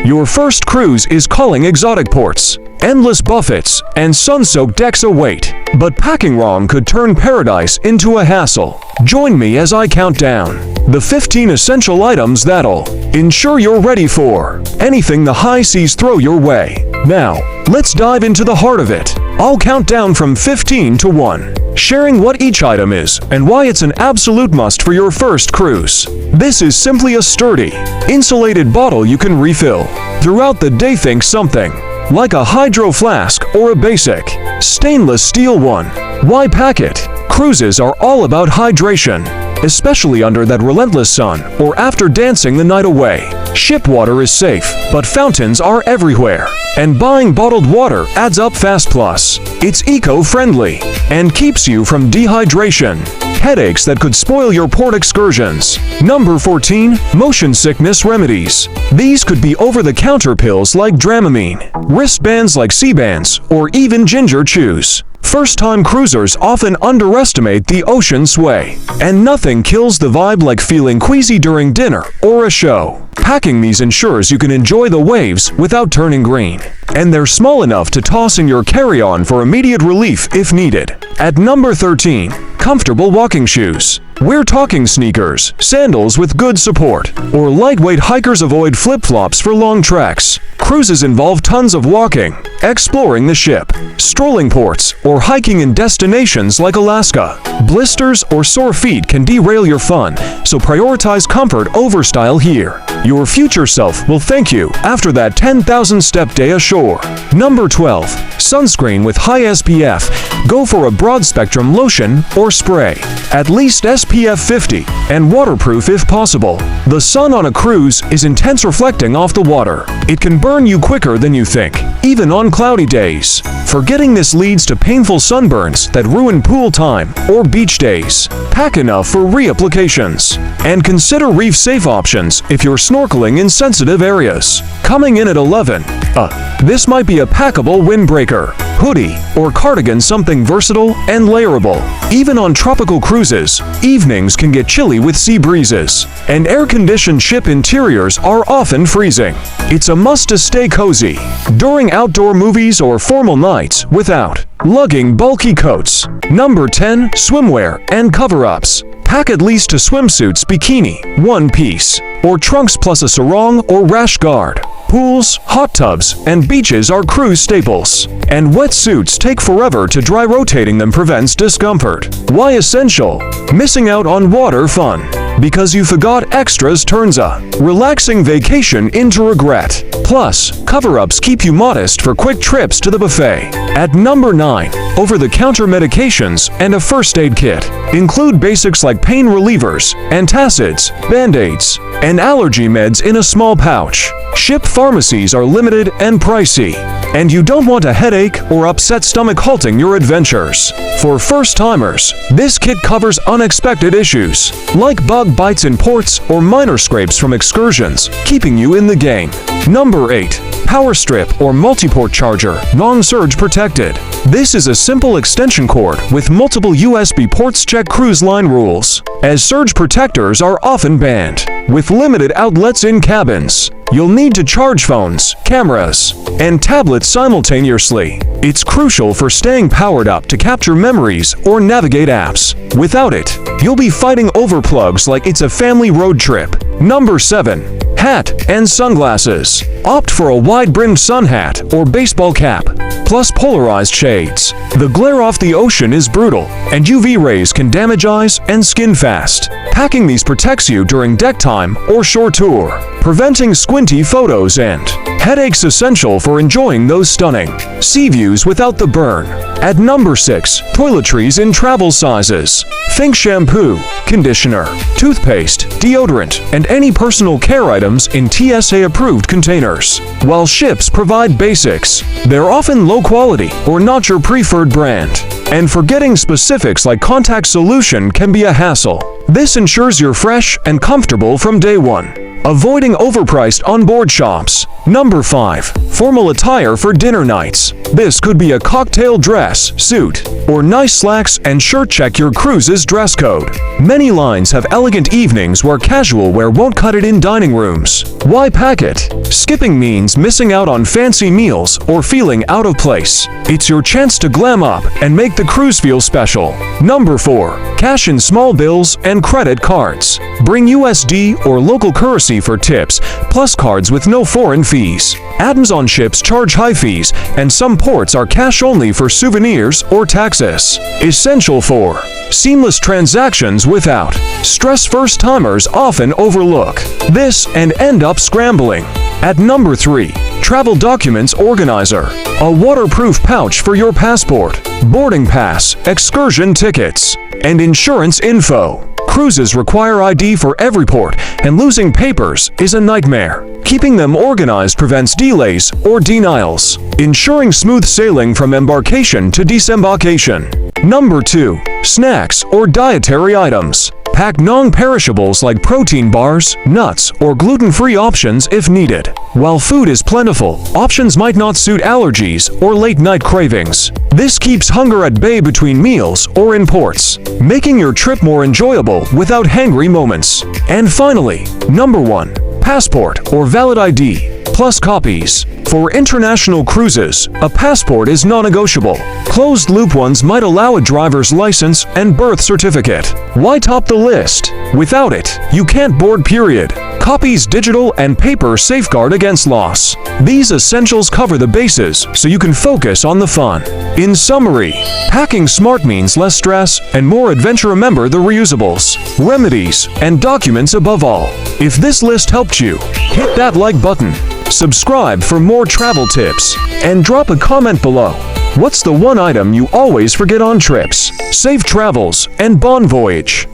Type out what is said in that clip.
Your first cruise is calling exotic ports, endless buffets, and sun-soaked decks await. But packing wrong could turn paradise into a hassle. Join me as I count down the 15 essential items that'll ensure you're ready for anything the high seas throw your way. Now, let's dive into the heart of it. I'll count down from 15 to 1, sharing what each item is and why it's an absolute must for your first cruise. This is simply a sturdy, insulated bottle you can refill throughout the day. Think something like a hydro flask or a basic stainless steel one. Why pack it? Cruises are all about hydration, especially under that relentless sun or after dancing the night away. Ship water is safe, but fountains are everywhere, and buying bottled water adds up fast. Plus, it's eco-friendly and keeps you from dehydration, headaches that could spoil your port excursions. Number 14. Motion sickness remedies. These could be over-the-counter pills like Dramamine, wristbands like Sea-Bands, or even ginger chews. First-time cruisers often underestimate the ocean sway, and nothing kills the vibe like feeling queasy during dinner or a show. Packing these ensures you can enjoy the waves without turning green, and they're small enough to toss in your carry-on for immediate relief if needed. At number 13. Comfortable walking shoes. We're talking sneakers, sandals with good support, or lightweight hikers. Avoid flip-flops for long treks. Cruises involve tons of walking, exploring the ship, strolling ports, or hiking in destinations like Alaska. Blisters or sore feet can derail your fun, so prioritize comfort over style here. Your future self will thank you after that 10,000-step day ashore. Number 12. Sunscreen with high SPF. Go for a broad-spectrum lotion or spray. At least SPF 50 and waterproof if possible. The sun on a cruise is intense, reflecting off the water. It can burn you quicker than you think, even on cloudy days. Forgetting this leads to painful sunburns that ruin pool time or beach days. Pack enough for reapplications, and consider reef-safe options if you're snorkeling in sensitive areas. Coming in at 11. This might be a packable windbreaker, hoodie, or cardigan. Something versatile and layerable. Even on tropical cruises, evenings can get chilly with sea breezes, and air-conditioned ship interiors are often freezing. It's a must to stay cozy during outdoor movies or formal nights without lugging bulky coats. Number 10. Swimwear and cover-ups. Pack at least 2 swimsuits, bikini, one piece, or trunks plus a sarong or rash guard. Pools, hot tubs, and beaches are cruise staples, and wetsuits take forever to dry. Rotating them prevents discomfort. Why essential? Missing out on water fun because you forgot extras turns a relaxing vacation into regret. Plus, cover-ups keep you modest for quick trips to the buffet. At number 9. Over-the-counter medications and a first aid kit. Include basics like pain relievers, antacids, band-aids, and allergy meds in a small pouch. Ship pharmacies are limited and pricey, and you don't want a headache or upset stomach halting your adventures. For first-timers, this kit covers unexpected issues, like bug bites in ports or minor scrapes from excursions, keeping you in the game. Number 8. Power strip or multi-port charger, non-surge protected. This is a simple extension cord with multiple USB ports. Check cruise line rules, as surge protectors are often banned. With limited outlets in cabins, you'll need to charge phones, cameras, and tablets simultaneously. It's crucial for staying powered up to capture memories or navigate apps. Without it, you'll be fighting overplugs like it's a family road trip. Number 7. Hat and sunglasses. Opt for a wide-brimmed sun hat or baseball cap, plus polarized shades. The glare off the ocean is brutal, and UV rays can damage eyes and skin fast. Packing these protects you during deck time or shore tour, preventing squinty photos and headaches. Essential for enjoying those stunning sea views without the burn. At number 6. Toiletries in travel sizes. Think shampoo, conditioner, toothpaste, deodorant, and any personal care items in TSA-approved containers. While ships provide basics, they're often low quality or not your preferred brand, and forgetting specifics like contact solution can be a hassle. This ensures you're fresh and comfortable from day one. Avoiding overpriced onboard shops. Number 5. Formal attire for dinner nights. This could be a cocktail dress, suit, or nice slacks and shirt. Check your cruise's dress code. Many lines have elegant evenings where casual wear won't cut it in dining rooms. Why pack it? Skipping means missing out on fancy meals or feeling out of place. It's your chance to glam up and make the cruise feel special. Number 4. Cash in small bills and credit cards. Bring USD or local currency for tips, plus cards with no foreign fees. Atoms on ships charge high fees, and some ports are cash only for souvenirs or taxes. Essential for seamless transactions without stress. First-timers often overlook this and end up scrambling. At number 3. Travel Documents Organizer. A waterproof pouch for your passport, boarding pass, excursion tickets, and insurance info. Cruises require ID for every port, and losing papers is a nightmare. Keeping them organized prevents delays or denials, ensuring smooth sailing from embarkation to disembarkation. Number 2. Snacks or dietary items. Pack non-perishables like protein bars, nuts, or gluten-free options if needed. While food is plentiful, options might not suit allergies or late-night cravings. This keeps hunger at bay between meals or in ports, making your trip more enjoyable without hangry moments. And finally, number 1. Passport or valid ID, plus copies. For international cruises, a passport is non-negotiable. Closed-loop ones might allow a driver's license and birth certificate. Why top the list? Without it, you can't board, period. Copies, digital and paper, safeguard against loss. These essentials cover the bases so you can focus on the fun. In summary, packing smart means less stress and more adventure. Remember the reusables, remedies, and documents above all. If this list helped you, hit that like button, subscribe for more travel tips, and drop a comment below. What's the one item you always forget on trips? Safe travels and bon voyage!